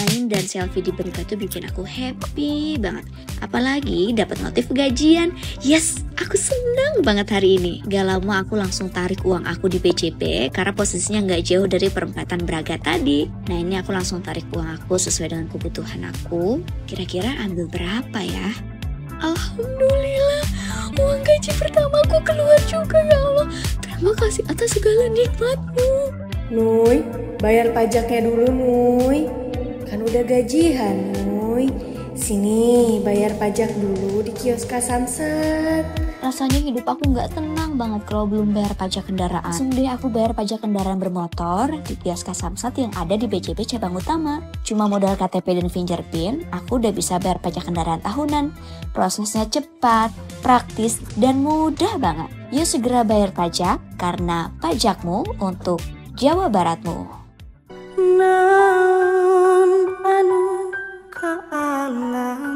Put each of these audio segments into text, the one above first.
main dan selfie di berita tuh bikin aku happy banget. Apalagi dapat notif gajian. Yes, aku senang banget hari ini. Gak lama aku langsung tarik uang aku di BCP karena posisinya gak jauh dari perempatan Braga tadi. Nah ini aku langsung tarik uang aku sesuai dengan kebutuhan aku. Kira-kira ambil berapa ya? Alhamdulillah, uang gaji pertama aku keluar juga ya Allah. Terima kasih atas segala nikmatmu. Nuy, bayar pajaknya dulu Nuy. Kan udah gajian Nuy. Sini bayar pajak dulu di kios Samsat. Rasanya hidup aku gak tenang banget kalau belum bayar pajak kendaraan. Langsung deh aku bayar pajak kendaraan bermotor di kios Samsat yang ada di BCP cabang utama. Cuma modal KTP dan fingerprint, aku udah bisa bayar pajak kendaraan tahunan. Prosesnya cepat, praktis, dan mudah banget. Yuk segera bayar pajak karena pajakmu untuk Jawa Baratmu. Naon anu kaalaman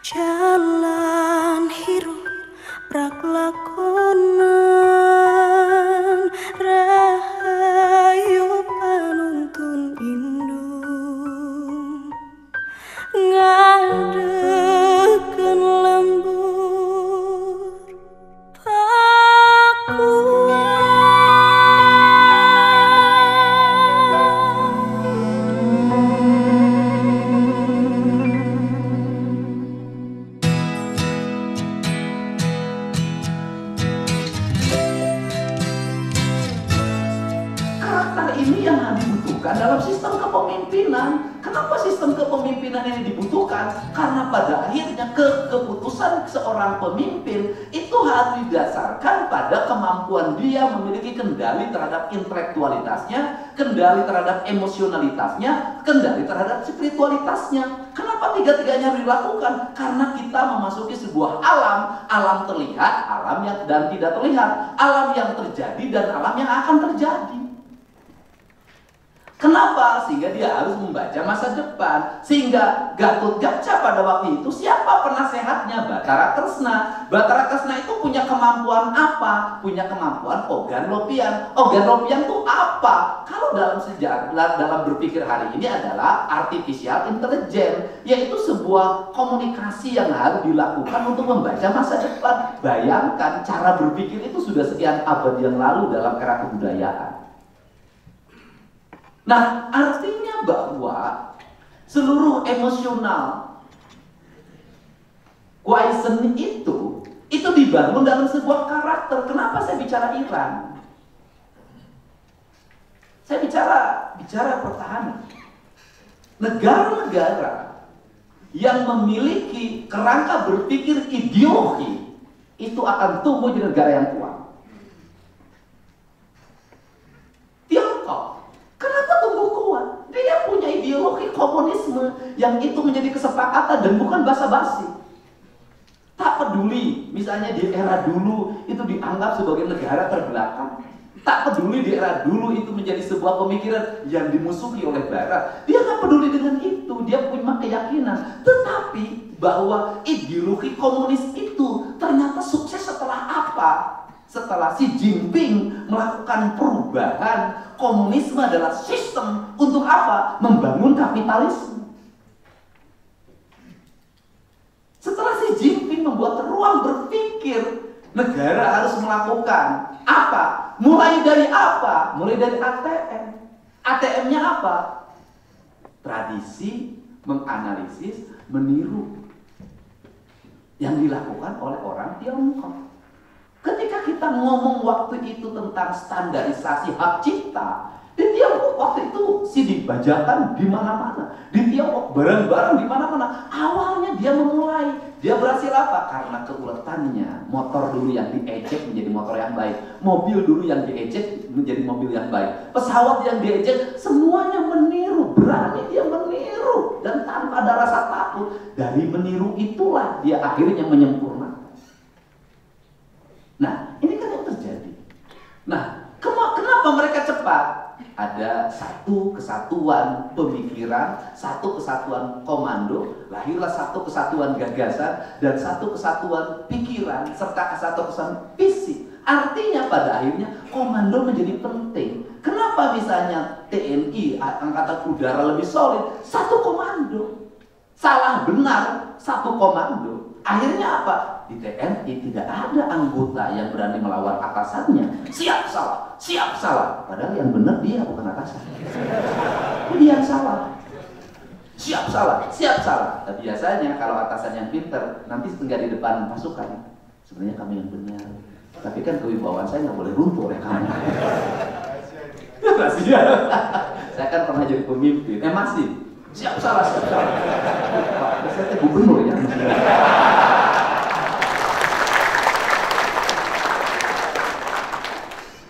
jalan hirup prak lakonan rahayu panuntun indung ngadekeun lembur ini yang dibutuhkan dalam sistem kepemimpinan. Kenapa sistem kepemimpinan ini dibutuhkan? Karena pada akhirnya keputusan seorang pemimpin itu harus didasarkan pada kemampuan dia memiliki kendali terhadap intelektualitasnya, kendali terhadap emosionalitasnya, kendali terhadap spiritualitasnya. Kenapa tiga-tiganya harus dilakukan? Karena kita memasuki sebuah alam terlihat, alam yang dan tidak terlihat, alam yang terjadi dan alam yang akan terjadi. Kenapa? Sehingga dia harus membaca masa depan. Sehingga Gatot Kaca pada waktu itu siapa penasehatnya? Bathara Kresna. Bathara Kresna itu punya kemampuan apa? Punya kemampuan organoleptian. Organoleptian itu apa? Kalau dalam sejarah, dalam berpikir hari ini adalah artificial intelligence, yaitu sebuah komunikasi yang harus dilakukan untuk membaca masa depan. Bayangkan cara berpikir itu sudah sekian abad yang lalu dalam era kebudayaan. Nah, artinya bahwa seluruh emosional quotient itu dibangun dalam sebuah karakter. Kenapa saya bicara Iran? Saya bicara pertahanan. Negara-negara yang memiliki kerangka berpikir ideologi itu akan tumbuh di negara yang kuat. Tiongkok, kenapa tumbuh kuat? Dia punya ideologi komunisme yang itu menjadi kesepakatan dan bukan basa-basi. Tak peduli, misalnya di era dulu itu dianggap sebagai negara terbelakang. Tak peduli di era dulu itu menjadi sebuah pemikiran yang dimusuhi oleh Barat. Dia nggak peduli dengan itu, dia punya keyakinan. Tetapi bahwa ideologi komunis itu ternyata sukses setelah apa? Setelah Xi Jinping melakukan perubahan, komunisme adalah sistem untuk apa? Membangun kapitalisme. Setelah Xi Jinping membuat ruang berpikir, negara harus melakukan apa? Mulai dari apa? Mulai dari ATM. ATM-nya apa? Tradisi, menganalisis, meniru. Yang dilakukan oleh orang Tiongkok. Ketika kita ngomong waktu itu tentang standarisasi hak cipta, di Tiongkok waktu itu dibajakan di mana-mana. Di Tiongkok barang-barang di mana-mana. Awalnya dia memulai, dia berhasil apa? Karena keuletannya. Motor dulu yang diejek menjadi motor yang baik. Mobil dulu yang diejek menjadi mobil yang baik. Pesawat yang diejek semuanya meniru, berani dia meniru dan tanpa ada rasa takut. Dari meniru itulah dia akhirnya menyempurnakan. Nah, ini kan yang terjadi. Nah, kenapa mereka cepat? Ada satu kesatuan pemikiran, satu kesatuan komando, lahirlah satu kesatuan gagasan, dan satu kesatuan pikiran, serta satu kesatuan visi. Artinya pada akhirnya komando menjadi penting. Kenapa Kenapa misalnya TNI, Angkatan Udara lebih solid? Satu komando. Salah benar, satu komando. Akhirnya apa? Di TNI tidak ada anggota yang berani melawan atasannya. Siap salah, siap salah. Padahal yang benar dia, bukan atasan. Dia yang salah. Siap salah, siap salah. Tapi biasanya kalau atasan yang pinter, nanti tinggal di depan pasukan. Sebenarnya kami yang benar. Tapi kan kewibawaan saya nggak boleh runtuh oleh kamu. Rahasia. Saya kan pernah jadi pemimpin. Masih. Siap salah, siap salah. Pak, saya gubernur ya.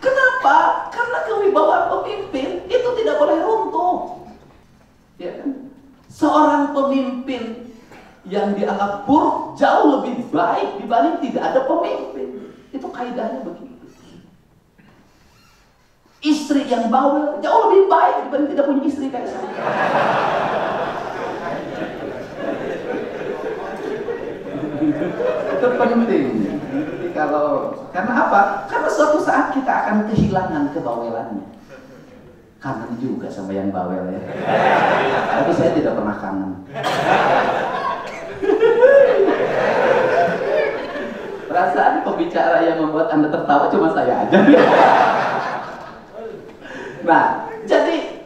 Kenapa? Karena kewibawaan pemimpin itu tidak boleh runtuh. Ya kan? Seorang pemimpin yang dianggap buruk jauh lebih baik dibanding tidak ada pemimpin. Itu kaidahnya begitu. Istri yang bawel jauh lebih baik dibanding tidak punya istri kayak saya. Itu penting. Jadi karena apa? Karena suatu saat kita akan kehilangan kebawelannya. Kangen juga sama yang bawel ya. Tapi saya tidak pernah kangen. Perasaan pembicara yang membuat Anda tertawa cuma saya aja. Nah, jadi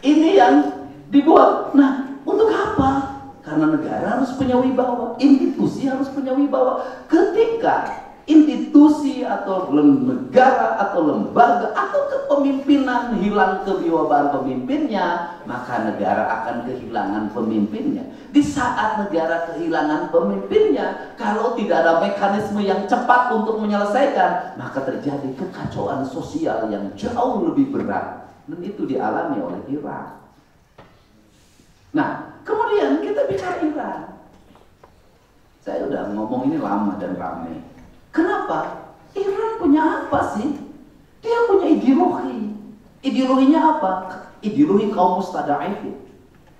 ini yang dibuat. Nah, untuk apa? Karena negara harus punya wibawa, institusi harus punya wibawa. Ketika institusi atau negara atau lembaga atau kepemimpinan hilang kewibawaan pemimpinnya, maka negara akan kehilangan pemimpinnya. Di saat negara kehilangan pemimpinnya, kalau tidak ada mekanisme yang cepat untuk menyelesaikan, maka terjadi kekacauan sosial yang jauh lebih berat. Dan itu dialami oleh Iran. Nah, kemudian kita bicara Iran. Saya udah ngomong ini lama dan ramai. Kenapa? Iran punya apa sih? Dia punya ideologi. Ideologinya apa? Ideologi kaum mustada'ifin.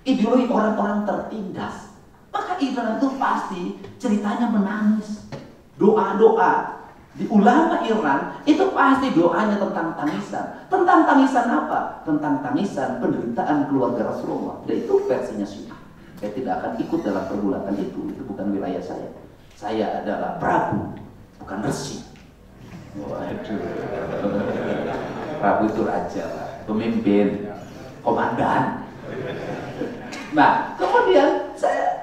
Ideologi orang-orang tertindas. Maka Iran itu pasti ceritanya menangis. Doa-doa. Di ulama Iran itu pasti doanya tentang tangisan. Tentang tangisan apa? Tentang tangisan penderitaan keluarga Rasulullah. Dan itu versinya Syiah. Saya tidak akan ikut dalam pergulatan itu. Itu bukan wilayah saya. Saya adalah Prabu, bukan Resi. Waduh. Prabu itu raja, pemimpin, komandan. Nah, kemudian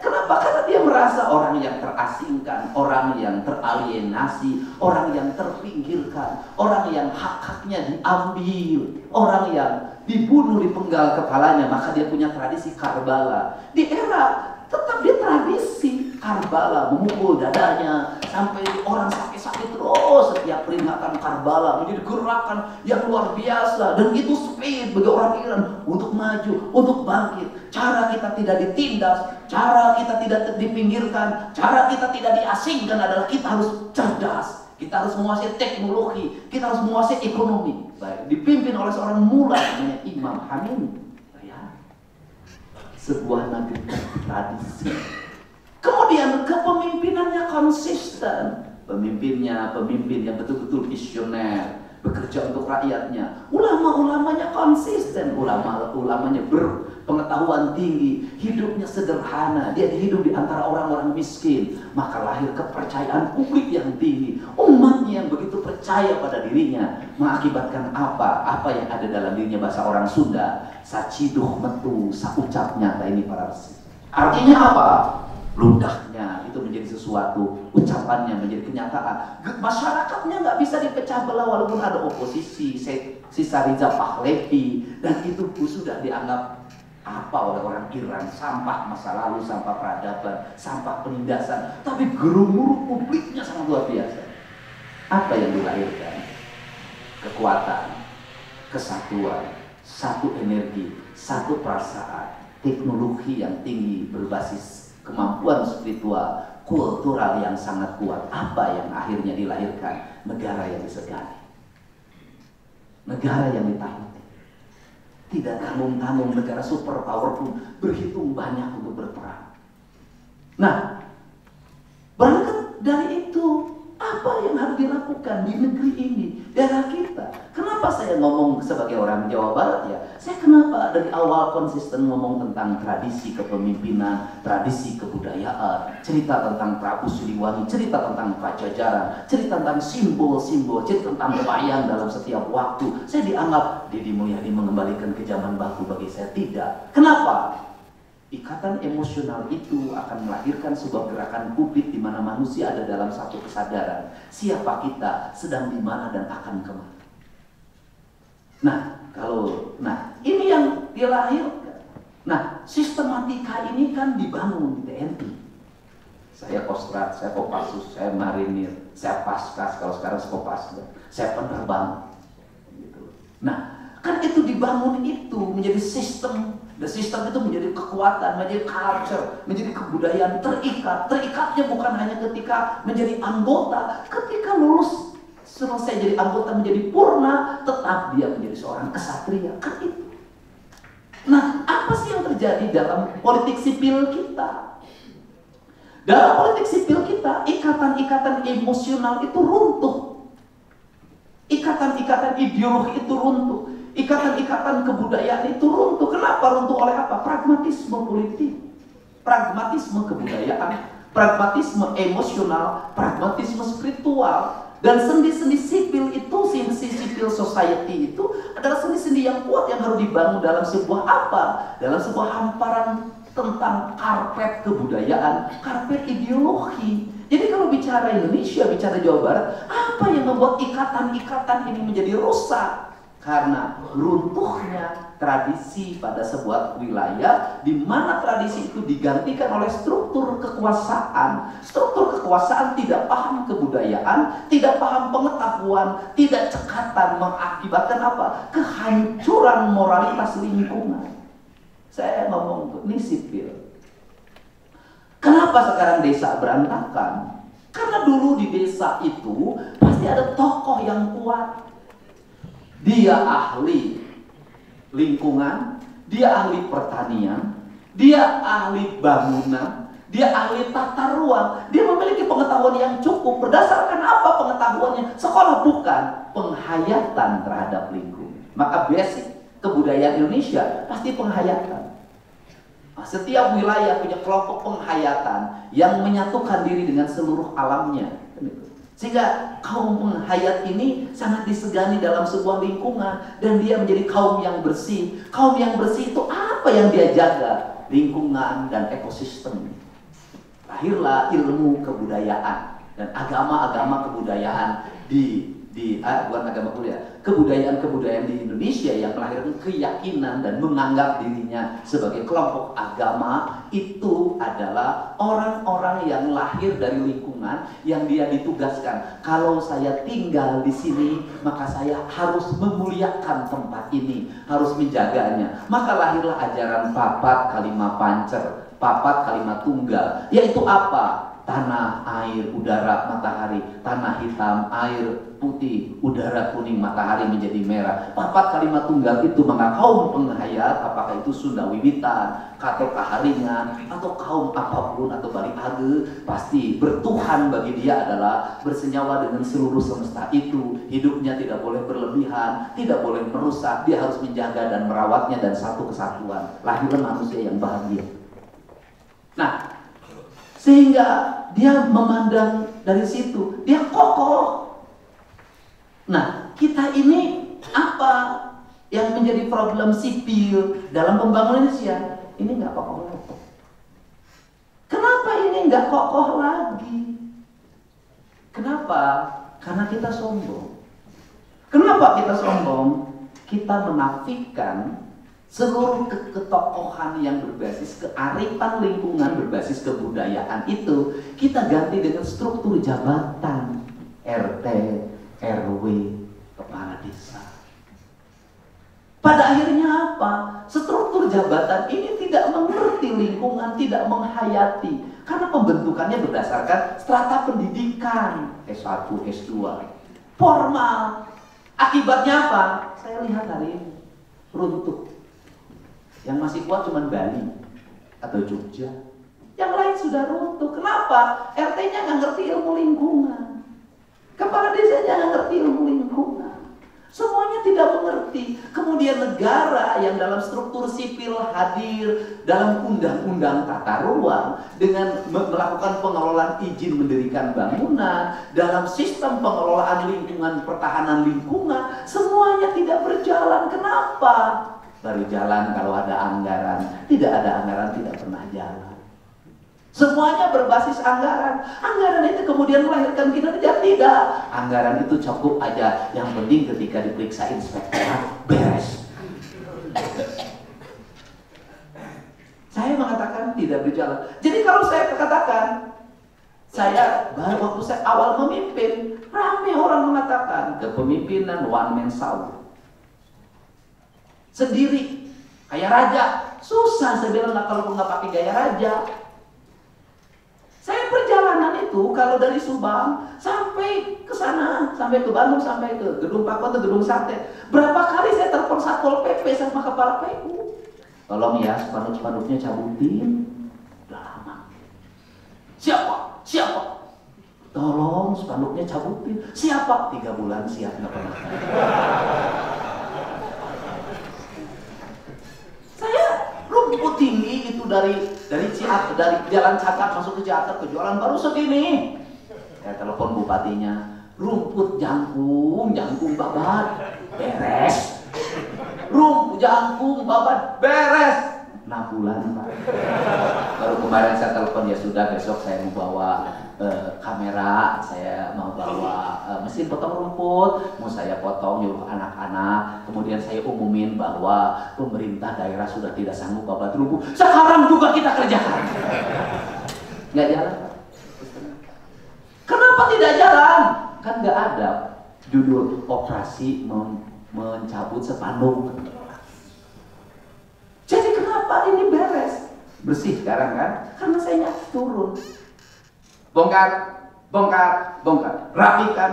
kenapa? Karena dia merasa orang yang terasingkan, orang yang teralienasi, orang yang terpinggirkan, orang yang hak-haknya diambil, orang yang dibunuh, dipenggal kepalanya, maka dia punya tradisi Karbala. Di era tetap dia tradisi Karbala, memukul dadanya sampai orang sakit-sakit terus. Setiap peringatan Karbala menjadi gerakan yang luar biasa, dan itu speed bagi orang Iran untuk maju, untuk bangkit. Cara kita tidak ditindas, cara kita tidak dipinggirkan, cara kita tidak diasingkan adalah kita harus cerdas, kita harus menguasai teknologi, kita harus menguasai ekonomi. Baik, dipimpin oleh seorang mulai namanya Imam Khomeini. Sebuah negeri tradisi. Kemudian kepemimpinannya konsisten. Pemimpinnya pemimpin yang betul-betul visioner, bekerja untuk rakyatnya. Ulama-ulamanya konsisten. Ulama-ulamanya berpengetahuan tinggi, hidupnya sederhana. Dia hidup di antara orang-orang miskin. Maka lahir kepercayaan publik yang tinggi. Umatnya yang begitu percaya pada dirinya mengakibatkan apa? Apa yang ada dalam dirinya, bahasa orang Sunda, saciduh metu saucapnya ini para resi. Artinya apa? Ludahnya itu menjadi sesuatu, ucapannya menjadi kenyataan. Masyarakatnya nggak bisa dipecah belah walaupun ada oposisi, sisa Riza Pahlavi, dan itu sudah dianggap apa oleh orang Iran, sampah masa lalu, sampah peradaban, sampah penindasan. Tapi gemuruh publiknya sangat luar biasa. Apa yang dilahirkan? Kekuatan, kesatuan, satu energi, satu perasaan, teknologi yang tinggi berbasis kemampuan spiritual, kultural yang sangat kuat. Apa yang akhirnya dilahirkan? Negara yang disegani, negara yang ditakuti. Tidak tanggung-tanggung, negara super powerful berhitung banyak untuk berperang. Nah, berangkat dari itu, apa yang harus dilakukan di negeri ini, daerah kita? Kenapa saya ngomong ngomong sebagai orang Jawa Barat ya, saya kenapa dari awal konsisten ngomong tentang tradisi kepemimpinan, tradisi kebudayaan, cerita tentang Prabu Siliwangi, cerita tentang Pajajaran, cerita tentang simbol-simbol, cerita tentang wayang dalam setiap waktu. Saya dianggap Deddy Mulyadi mengembalikan ke zaman baku, bagi saya tidak. Kenapa? Ikatan emosional itu akan melahirkan sebuah gerakan publik di mana manusia ada dalam satu kesadaran. Siapa kita, sedang di mana, dan akan kemana. Nah, ini yang dilahirkan. Nah, sistematika ini kan dibangun di TNI. Saya Kostrat, saya Kopassus, saya Marinir, saya Paskas, kalau sekarang saya Kopasda, saya penerbang. Gitu. Nah, kan itu dibangun itu menjadi sistem. Dan sistem itu menjadi kekuatan, menjadi culture, menjadi kebudayaan terikat. Terikatnya bukan hanya ketika menjadi anggota, ketika lulus selesai jadi anggota menjadi purna, tetap dia menjadi seorang kesatria. Kan itu. Nah, apa sih yang terjadi dalam politik sipil kita? Dalam politik sipil kita, ikatan-ikatan emosional itu runtuh. Ikatan-ikatan ideologi itu runtuh. Ikatan-ikatan kebudayaan itu runtuh. Kenapa runtuh? Oleh apa? Pragmatisme politik, pragmatisme kebudayaan, pragmatisme emosional, pragmatisme spiritual. Dan sendi-sendi sipil itu, sendi civil society itu adalah sendi-sendi yang kuat yang harus dibangun dalam sebuah apa? Dalam sebuah hamparan tentang karpet kebudayaan, karpet ideologi. Jadi kalau bicara Indonesia, bicara Jawa Barat, apa yang membuat ikatan-ikatan ini menjadi rusak? Karena runtuhnya tradisi pada sebuah wilayah, di mana tradisi itu digantikan oleh struktur kekuasaan. Struktur kekuasaan tidak paham kebudayaan, tidak paham pengetahuan, tidak cekatan, mengakibatkan apa? Kehancuran moralitas lingkungan. Saya ngomong ini sipil. Kenapa sekarang desa berantakan? Karena dulu di desa itu pasti ada tokoh yang kuat. Dia ahli lingkungan, dia ahli pertanian, dia ahli bangunan, dia ahli tata ruang. Dia memiliki pengetahuan yang cukup. Berdasarkan apa pengetahuannya? Sekolah bukan, penghayatan terhadap lingkungan. Maka basic kebudayaan Indonesia pasti penghayatan. Nah, setiap wilayah punya kelompok penghayatan yang menyatukan diri dengan seluruh alamnya. Sehingga kaum penghayat ini sangat disegani dalam sebuah lingkungan, dan dia menjadi kaum yang bersih. Kaum yang bersih itu apa yang dia jaga? Lingkungan dan ekosistem. Lahirlah ilmu kebudayaan dan agama-agama kebudayaan bukan agama kebudayaan di Indonesia yang melahirkan keyakinan dan menganggap dirinya sebagai kelompok agama. Itu adalah orang-orang yang lahir dari lingkungan yang dia ditugaskan. Kalau saya tinggal di sini, maka saya harus memuliakan tempat ini, harus menjaganya. Maka lahirlah ajaran papat kalima pancer, papat kalima tunggal, yaitu apa? Tanah, air, udara, matahari. Tanah hitam, air putih, udara kuning, matahari menjadi merah. Papat kalimat tunggal itu maka kaum penghayat, apakah itu Sunda Wiwitan, atau Kaharingan, atau kaum apapun, atau Bali Age, pasti bertuhan bagi dia adalah bersenyawa dengan seluruh semesta itu. Hidupnya tidak boleh berlebihan, tidak boleh merusak. Dia harus menjaga dan merawatnya dan satu kesatuan. Lahirlah manusia yang bahagia. Nah, sehingga dia memandang dari situ, dia kokoh. Nah, kita ini apa yang menjadi problem sipil dalam pembangunan Indonesia? Ini nggak kokoh lagi. Kenapa ini nggak kokoh lagi? Kenapa? Karena kita sombong. Kenapa kita sombong? Kita menafikan seluruh ketokohan yang berbasis kearifan lingkungan, berbasis kebudayaan itu kita ganti dengan struktur jabatan RT, RW, kepala desa. Pada akhirnya apa? Struktur jabatan ini tidak mengerti lingkungan, tidak menghayati. Karena pembentukannya berdasarkan strata pendidikan S1, S2, formal. Akibatnya apa? Saya lihat hari ini runtuh. Yang masih kuat cuma Bali atau Jogja. Yang lain sudah runtuh. Kenapa? RT-nya nggak ngerti ilmu lingkungan. Kepala desanya nggak ngerti ilmu lingkungan. Semuanya tidak mengerti. Kemudian negara yang dalam struktur sipil hadir dalam undang-undang tata ruang dengan melakukan pengelolaan izin mendirikan bangunan, dalam sistem pengelolaan lingkungan, pertahanan lingkungan, semuanya tidak berjalan. Kenapa? Baru jalan kalau ada anggaran. Tidak ada anggaran, tidak pernah jalan. Semuanya berbasis anggaran. Anggaran itu kemudian melahirkan kinerja? Tidak. Anggaran itu cukup aja. Yang penting ketika diperiksa inspektorat, beres. Saya mengatakan tidak berjalan. Jadi kalau saya katakan, saya baru waktu saya awal memimpin, ramai orang mengatakan kepemimpinan one man show. Sendiri, kayak raja. Susah saya bilang kalau nggak pakai gaya raja. Saya perjalanan itu kalau dari Subang sampai ke sana, sampai ke Bandung, sampai ke Gedung Pakuan atau Gedung Sate. Berapa kali saya telepon Satpol PP sama kepala PU. Tolong ya, spanduk-spanduknya cabutin. Udah lama. Siapa? Siapa? Tolong spanduknya cabutin. Siapa? 3 bulan siap, nggak pernah. Saya rumput tinggi itu dari Jalan Cakat masuk ke Ciater, ke jualan baru segini. Saya telepon bupatinya, rumput jangkung babat, beres. Rumput jangkung babat, beres. 6 bulan Pak. Baru kemarin saya telepon, ya sudah besok saya mau bawa kamera, saya mau bawa mesin potong rumput, mau saya potong nyuruh anak-anak, kemudian saya umumin bahwa pemerintah daerah sudah tidak sanggup babat rumput. Sekarang juga kita kerjakan. Nggak jalan Pak. Kenapa tidak jalan? Kan nggak ada judul operasi mencabut spanduk. Jadi kenapa ini beres? Bersih sekarang kan? Karena saya turun. Bongkar, rapikan.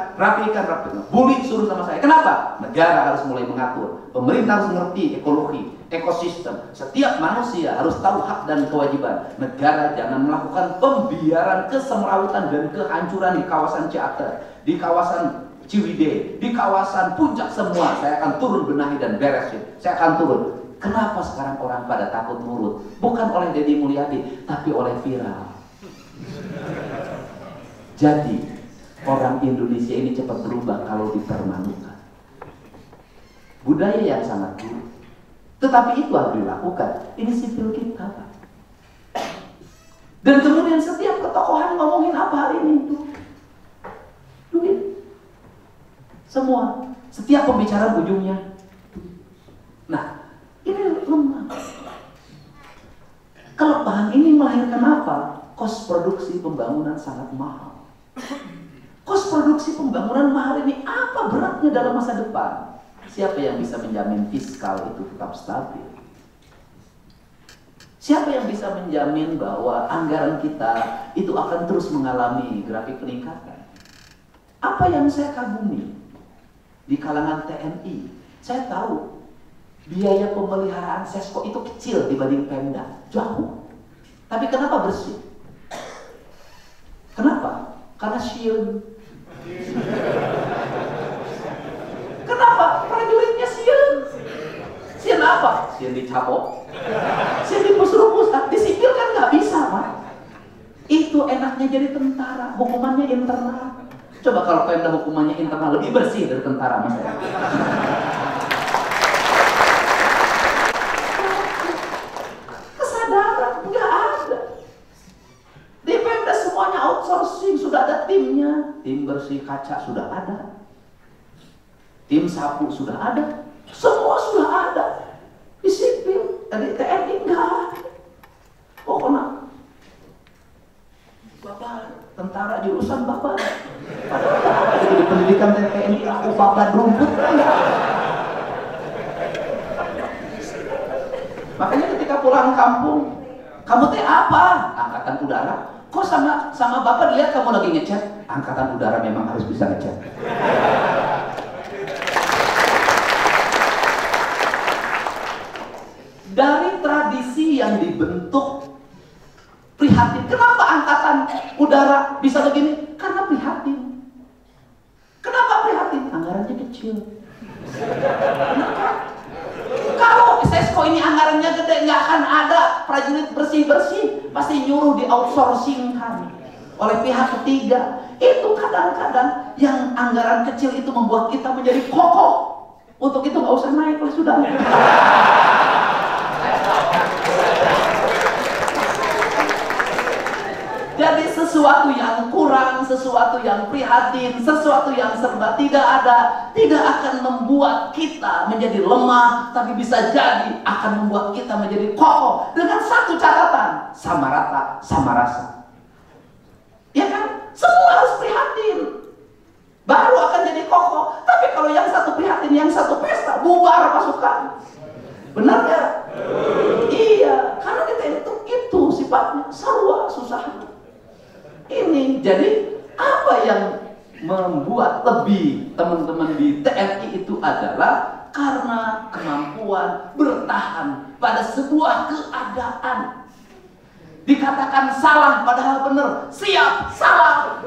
Bully suruh sama saya. Kenapa? Negara harus mulai mengatur. Pemerintah harus mengerti ekologi, ekosistem. Setiap manusia harus tahu hak dan kewajiban. Negara jangan melakukan pembiaran, kesemrawutan dan kehancuran di kawasan Ciater, di kawasan Ciwidey, di kawasan Puncak semua. Saya akan turun benahi dan beresin. Saya akan turun. Kenapa sekarang orang pada takut nurut? Bukan oleh Deddy Mulyadi, tapi oleh viral. Jadi orang Indonesia ini cepat berubah kalau dipermalukan. Budaya yang sangat buruk. Tetapi itu harus dilakukan. Ini sipil kita Pak. Dan kemudian setiap ketokohan ngomongin apa hari ini itu? Duit. Semua. Setiap pembicaraan ujungnya. Nah, ini lemah. Kelemahan ini melahirkan apa? Kos produksi pembangunan sangat mahal. Kos produksi pembangunan mahal ini apa beratnya dalam masa depan? Siapa yang bisa menjamin fiskal itu tetap stabil? Siapa yang bisa menjamin bahwa anggaran kita itu akan terus mengalami grafik peningkatan? Apa yang saya kagumi di kalangan TNI, saya tahu biaya pemeliharaan Sesko itu kecil dibanding Pemda, jauh. Tapi kenapa bersih? Kenapa? Karena shield. Kenapa? Prajuritnya shield. Shield apa? Shield dicabok. Shield dipus-pusat. Di sipil kan nggak bisa, Pak. Itu enaknya jadi tentara. Hukumannya internal. Coba kalau Pemda hukumannya internal lebih bersih dari tentara, Mas. Kesadaran nggak ada. Di Pemda semuanya outsourcing, sudah ada timnya. Tim bersih kaca sudah ada. Tim sapu sudah ada. Semua sudah ada. Di sipil, di TNI nggak ada. Pokoknya Bapak tentara jurusan Bapak. Padahal itu di pendidikan TNI aku Bapak rumput enggak. Makanya ketika pulang kampung, kamu teh apa? Angkatan Udara. Kok sama Bapak lihat kamu lagi ngechat? Angkatan Udara memang harus bisa ngechat. Dari tradisi yang dibentuk prihatin. Kenapa Angkatan Udara bisa begini? Karena prihatin. Kenapa prihatin? Anggarannya kecil. Kalau Sesko ini anggarannya gede, nggak akan ada prajurit bersih-bersih, pasti nyuruh di outsourcingkan oleh pihak ketiga. Itu kadang-kadang yang anggaran kecil itu membuat kita menjadi kokoh. Untuk itu nggak usah naik lah sudah. Jadi sesuatu yang kurang, sesuatu yang prihatin, sesuatu yang serba tidak ada, tidak akan membuat kita menjadi lemah, tapi bisa jadi akan membuat kita menjadi kokoh dengan satu catatan, sama rata, sama rasa. Ya kan? Semua harus prihatin, baru akan jadi kokoh. Tapi kalau yang satu prihatin, yang satu pesta, bubar pasukan. Benar gak? Iya, karena kita itu sifatnya sarwa, susah. Ini jadi apa yang membuat lebih teman-teman di TNI itu adalah karena kemampuan bertahan pada sebuah keadaan. Dikatakan salah padahal benar, siap salah.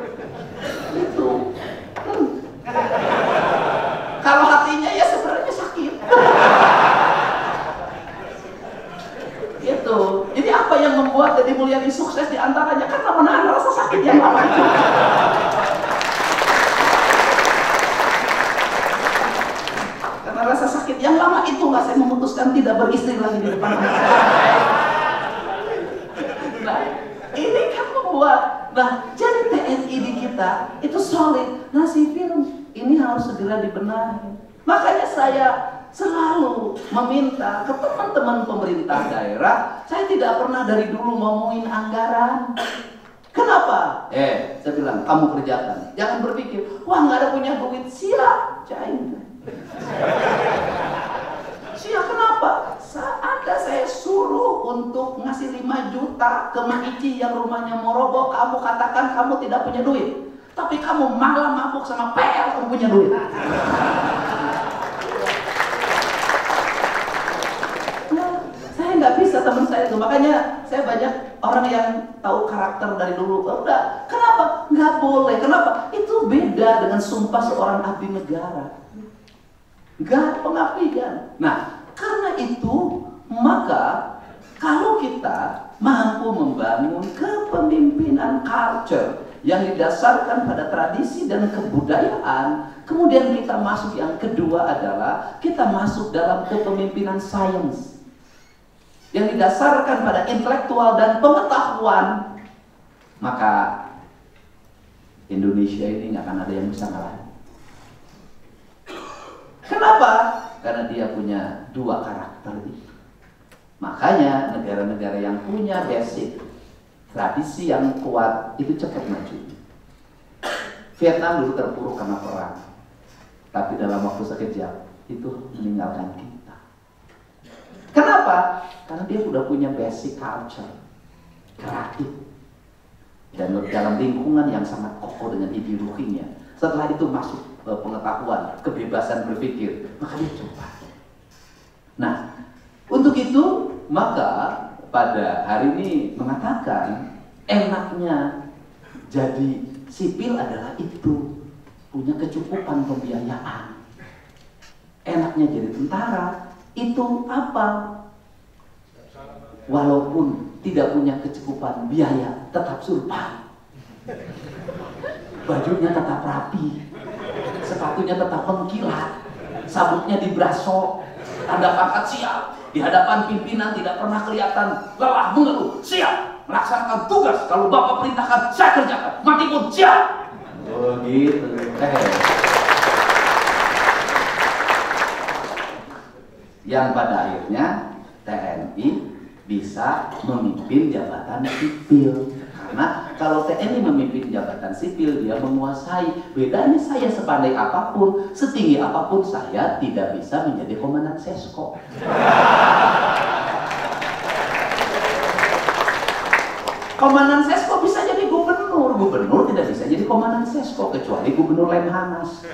Itu. Kalau hatinya ya sebenarnya sakit. Gitu. Jadi apa yang membuat Deddy Mulyadi sukses diantaranya karena menahan rasa sakit yang lama itu. Karena rasa sakit yang lama itulah saya memutuskan tidak beristri lagi di depan anak saya. Nah, ini kan membuat, nah jadi TNI di kita itu solid. Nah sipil ini harus segera dibenahi. Makanya saya selalu meminta ke teman-teman pemerintah daerah, saya tidak pernah dari dulu ngomongin anggaran. Kenapa? Saya bilang, kamu kerjakan. Jangan berpikir, wah nggak ada punya duit, siap, cair. Siap kenapa? Saat saya suruh untuk ngasih 5 juta ke Maici yang rumahnya mau roboh, kamu katakan kamu tidak punya duit. Tapi kamu malah mabuk sama PL, kamu punya duit. Saya nggak bisa teman saya itu, makanya saya banyak orang yang tahu karakter dari dulu. Udah, kenapa? Nggak boleh. Kenapa? Itu beda dengan sumpah seorang abdi negara. Nggak pengabdian. Nah, karena itu maka kalau kita mampu membangun kepemimpinan culture yang didasarkan pada tradisi dan kebudayaan, kemudian kita masuk yang kedua adalah kita masuk dalam kepemimpinan sains yang didasarkan pada intelektual dan pengetahuan, maka Indonesia ini nggak akan ada yang bisa ngalahin. Kenapa? Karena dia punya 2 karakter itu. Makanya negara-negara yang punya basic tradisi yang kuat itu cepat maju. Vietnam dulu terpuruk karena perang, tapi dalam waktu sekejap itu meninggalkan kita. Kenapa? Karena dia sudah punya basic culture, kreatif, dan dalam lingkungan yang sangat kokoh dengan ideologinya. Setelah itu masuk pengetahuan, kebebasan berpikir, maka dia coba. Nah, untuk itu maka pada hari ini mengatakan enaknya jadi sipil adalah itu, punya kecukupan pembiayaan. Enaknya jadi tentara itu apa? Walaupun tidak punya kecukupan biaya, tetap survive. Bajunya tetap rapi, sepatunya tetap mengkilat, sabuknya dibraso, tanda pangkat siap, di hadapan pimpinan tidak pernah kelihatan lelah mengeluh, siap melaksanakan tugas, kalau Bapak perintahkan saya kerjakan, mati pun siap. Oh gitu. Yang pada akhirnya TNI bisa memimpin jabatan sipil. Karena kalau TNI memimpin jabatan sipil, dia menguasai. Bedanya saya sepandai apapun, setinggi apapun, saya tidak bisa menjadi komandan Sesko. Komandan Sesko bisa jadi gubernur. Gubernur tidak bisa jadi komandan Sesko, kecuali gubernur Lemhanas.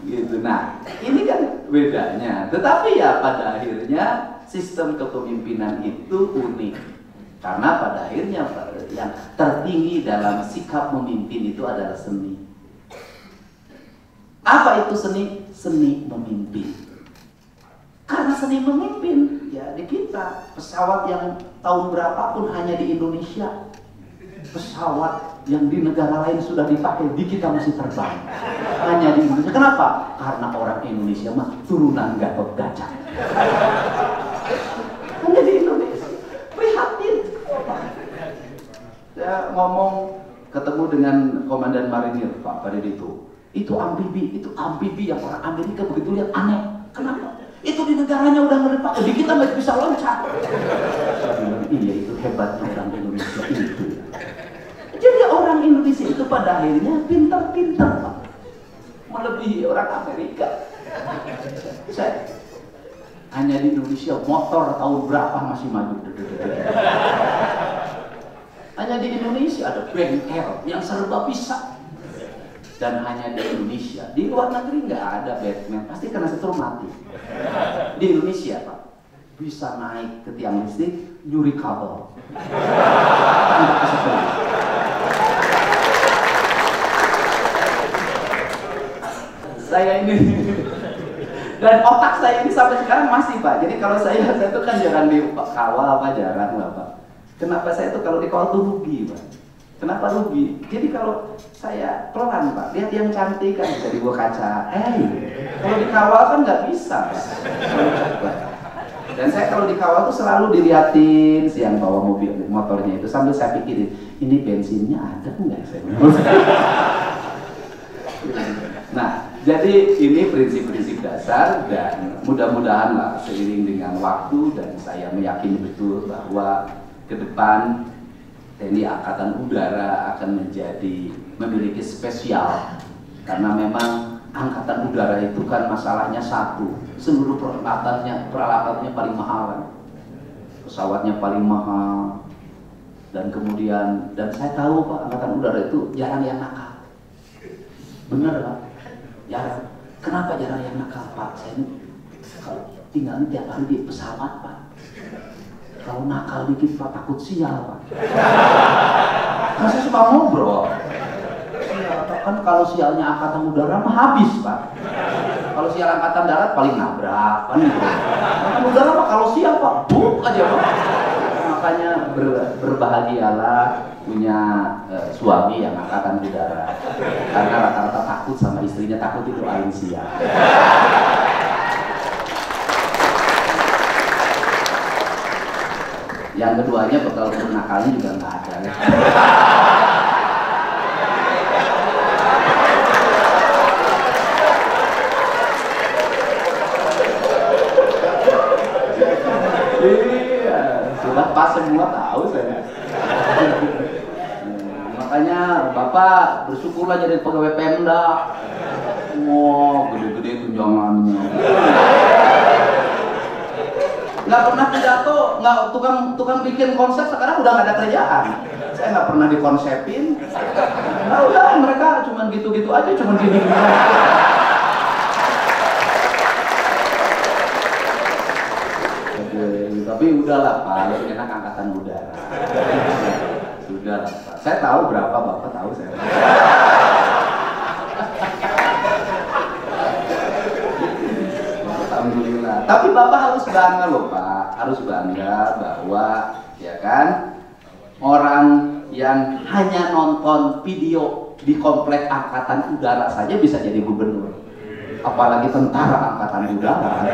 Gitu. Nah, ini kan bedanya. Tetapi ya pada akhirnya sistem kepemimpinan itu unik. Karena pada akhirnya yang tertinggi dalam sikap memimpin itu adalah seni. Apa itu seni? Seni memimpin. Karena seni memimpin, ya di kita pesawat yang tahun berapapun hanya di Indonesia, pesawat yang di negara lain sudah dipakai, di kita masih terbang hanya di Indonesia. Kenapa? Karena orang Indonesia mah turunan Gatot Kaca. Hanya di Indonesia. Prihatin. Saya ngomong ketemu dengan komandan marinir Pak pada itu amfibi yang orang Amerika begitu lihat aneh. Kenapa? Itu di negaranya udah ngeri Pak, di kita nggak bisa loncat. Iya, itu hebatnya orang Indonesia itu. Jadi orang Indonesia itu pada akhirnya pintar-pintar Pak, melebihi orang Amerika. Saya hanya di Indonesia motor tahun berapa masih maju. Hanya di Indonesia ada bengkel yang serba bisa. Dan hanya di Indonesia, di luar negeri nggak ada Batman, pasti kena setrum mati. Di Indonesia Pak, bisa naik ke tiang listrik, nyuri kabel. Saya ini, dan otak saya ini sampai sekarang masih Pak. Jadi kalau saya itu kan jarang dikawal Pak, jarang lah Pak. Kenapa saya itu kalau dikawal tuh rugi Pak? Kenapa rugi? Jadi kalau saya pelan Pak, lihat yang cantik kan bisa dibawa kaca. Kalau dikawal kan nggak bisa Pak. Dan saya kalau dikawal tuh selalu diliatin si yang bawa motornya itu, sambil saya pikirin, ini bensinnya ada nggak saya? Nah, jadi ini prinsip-prinsip dasar, dan mudah-mudahan lah seiring dengan waktu, dan saya meyakini betul bahwa ke depan TNI Angkatan Udara akan memiliki spesial, karena memang Angkatan Udara itu kan masalahnya satu, seluruh peralatannya paling mahal kan? Pesawatnya paling mahal, dan kemudian, dan saya tahu Pak, Angkatan Udara itu jarang yang nakal. Bener Pak? Jarang. Kenapa jarang yang nakal Pak? Saya kalau tinggal tiap hari di pesawat Pak, kalau nakal dikit Pak takut sial Pak. Kan saya suka ngobrol. Sial, kan kalau sialnya Angkatan Udara mah habis Pak. Kalau sial Angkatan Darat paling nabrak kan gitu. Angkatan Udara mah kalau sial Pak, buk aja Pak. Makanya berbahagialah punya suami yang Angkatan Udara. Karena rata-rata takut sama istrinya, takut itu ain sial. Yang keduanya bekal nakalnya juga nggak ada. Iya, sudah pas semua tahu saya. Makanya Bapak bersyukurlah jadi pegawai Pemda. Wow, gede-gede tunjangannya. Nggak pernah pidato, nggak tukang bikin konsep, sekarang udah nggak ada kerjaan. Saya nggak pernah dikonsepin. Nah, udah mereka cuman gitu-gitu aja, cuman gini. Tapi udahlah Pak, enak Angkatan Udara. Sudah lah Pak. Saya tahu berapa Bapak tahu saya. Alhamdulillah. Tapi Bapak harus bangga loh Pak, harus bangga bahwa ya kan orang yang hanya nonton video di komplek Angkatan Udara saja bisa jadi gubernur, apalagi tentara Angkatan Udara.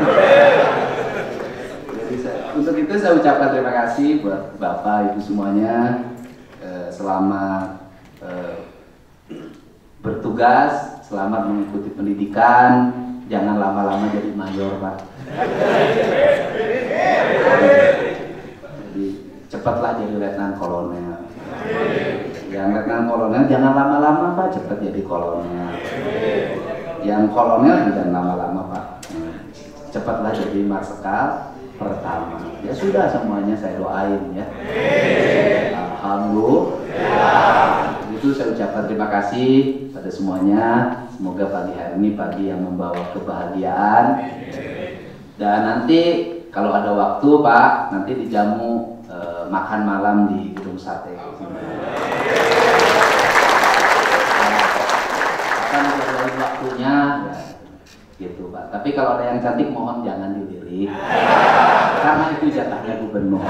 Jadi untuk itu saya ucapkan terima kasih buat Bapak Ibu semuanya. Selamat bertugas, selamat mengikuti pendidikan. Jangan lama-lama jadi mayor Pak. Jadi cepatlah jadi letnan kolonel. Yang letnan kolonel jangan lama-lama Pak, cepat jadi kolonel. Yang kolonel jangan lama-lama Pak, cepatlah jadi marsekal pertama. Ya sudah, semuanya saya doain ya. Alhamdulillah. Itu saya ucapkan terima kasih pada semuanya. Semoga pagi hari ini pagi yang membawa kebahagiaan. Dan nanti kalau ada waktu Pak, nanti dijamu makan malam di gedung sate. Akan waktunya ya, gitu Pak. Tapi kalau ada yang cantik mohon jangan dilirik karena itu jatahnya gubernur.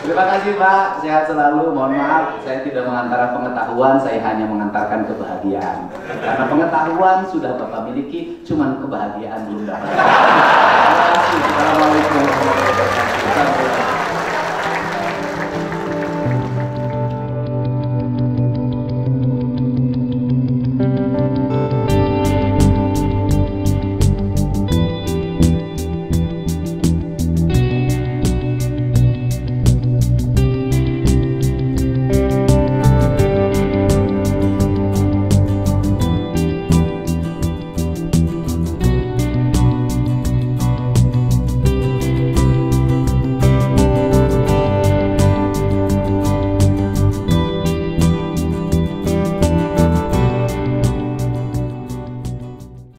Terima kasih Pak, sehat selalu. Mohon maaf saya tidak mengantarkan pengetahuan, saya hanya mengantarkan kebahagiaan. Karena pengetahuan sudah Bapak miliki, cuman kebahagiaan belum dapat. Terima kasih. Assalamualaikum warahmatullahi wabarakatuh.